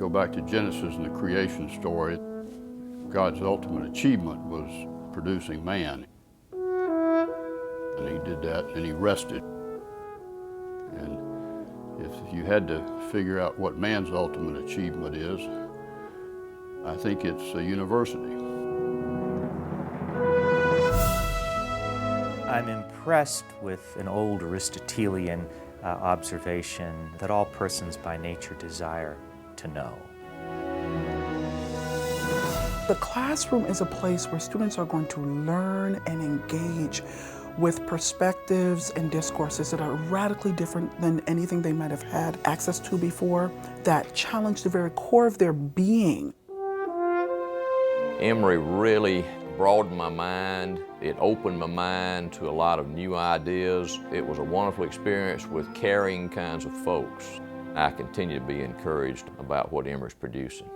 Go back to Genesis and the creation story. God's ultimate achievement was producing man. And he did that and he rested. And if you had to figure out what man's ultimate achievement is, I think it's a university. I'm impressed with an old Aristotelian observation that all persons by nature desire to know. The classroom is a place where students are going to learn and engage with perspectives and discourses that are radically different than anything they might have had access to before, that challenge the very core of their being. Emory really broadened my mind. It opened my mind to a lot of new ideas. It was a wonderful experience with caring kinds of folks. I continue to be encouraged about what Emory's producing.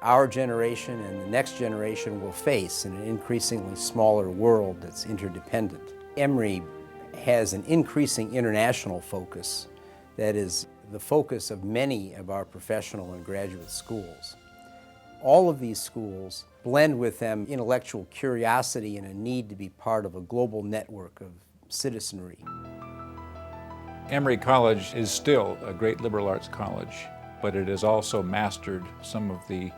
Our generation and the next generation will face in an increasingly smaller world that's interdependent. Emory has an increasing international focus that is the focus of many of our professional and graduate schools. All of these schools blend with them intellectual curiosity and a need to be part of a global network of citizenry. Emory College is still a great liberal arts college, but it has also mastered some of the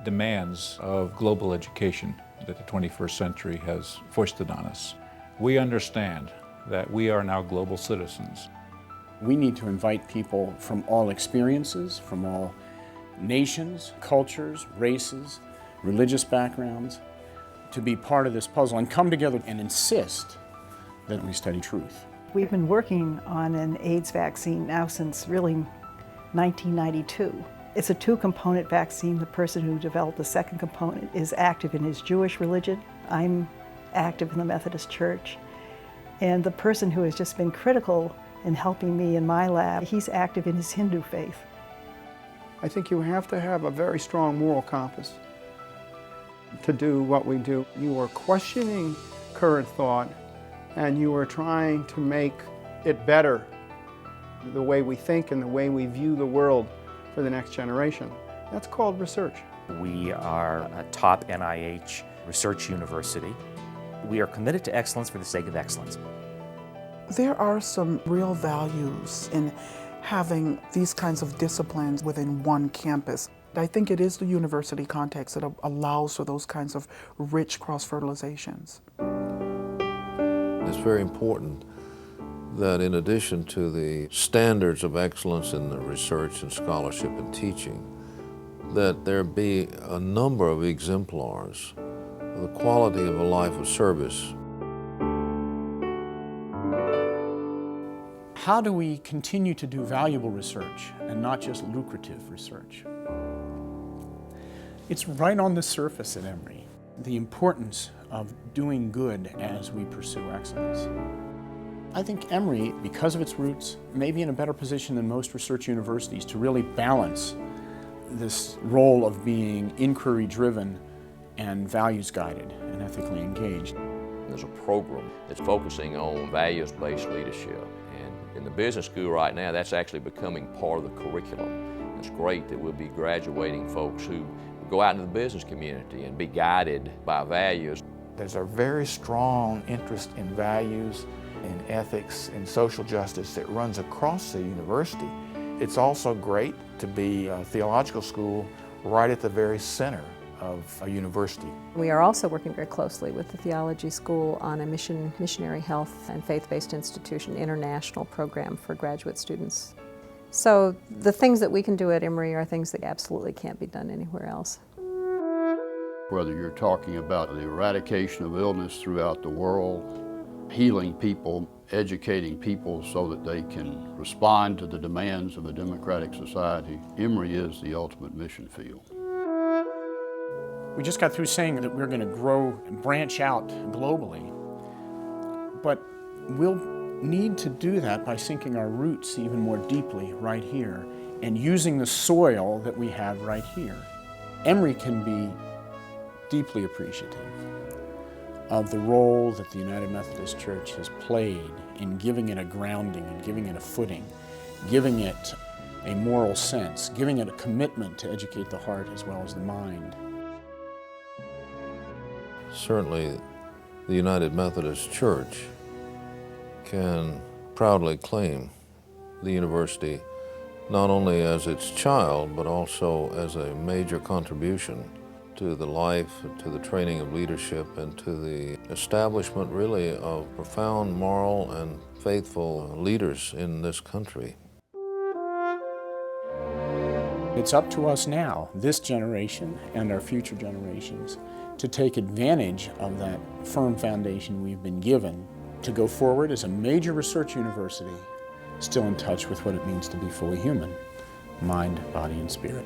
demands of global education that the 21st century has foisted on us. We understand that we are now global citizens. We need to invite people from all experiences, from all nations, cultures, races, religious backgrounds, to be part of this puzzle and come together and insist that we study truth. We've been working on an AIDS vaccine now since really 1992. It's a two-component vaccine. The person who developed the second component is active in his Jewish religion. I'm active in the Methodist Church. And the person who has just been critical in helping me in my lab, he's active in his Hindu faith. I think you have to have a very strong moral compass to do what we do. You are questioning current thought and you are trying to make it better, the way we think and the way we view the world for the next generation. That's called research. We are a top NIH research university. We are committed to excellence for the sake of excellence. There are some real values in having these kinds of disciplines within one campus. I think it is the university context that allows for those kinds of rich cross-fertilizations. It's very important that in addition to the standards of excellence in the research and scholarship and teaching, that there be a number of exemplars of the quality of a life of service. How do we continue to do valuable research and not just lucrative research? It's right on the surface at Emory, the importance of doing good as we pursue excellence. I think Emory, because of its roots, may be in a better position than most research universities to really balance this role of being inquiry-driven and values-guided and ethically engaged. There's a program that's focusing on values-based leadership. And in the business school right now, that's actually becoming part of the curriculum. It's great that we'll be graduating folks who go out into the business community and be guided by values. There's a very strong interest in values, in ethics, in social justice that runs across the university. It's also great to be a theological school right at the very center of a university. We are also working very closely with the theology school on a missionary health and faith-based institution international program for graduate students. So the things that we can do at Emory are things that absolutely can't be done anywhere else. Whether you're talking about the eradication of illness throughout the world, healing people, educating people so that they can respond to the demands of a democratic society, Emory is the ultimate mission field. We just got through saying that we're going to grow and branch out globally, but we'll need to do that by sinking our roots even more deeply right here and using the soil that we have right here. Emory can be deeply appreciative of the role that the United Methodist Church has played in giving it a grounding and giving it a footing, giving it a moral sense, giving it a commitment to educate the heart as well as the mind. Certainly, the United Methodist Church can proudly claim the university not only as its child, but also as a major contribution to the life, to the training of leadership, and to the establishment, really, of profound moral and faithful leaders in this country. It's up to us now, this generation and our future generations, to take advantage of that firm foundation we've been given to go forward as a major research university, still in touch with what it means to be fully human, mind, body, and spirit.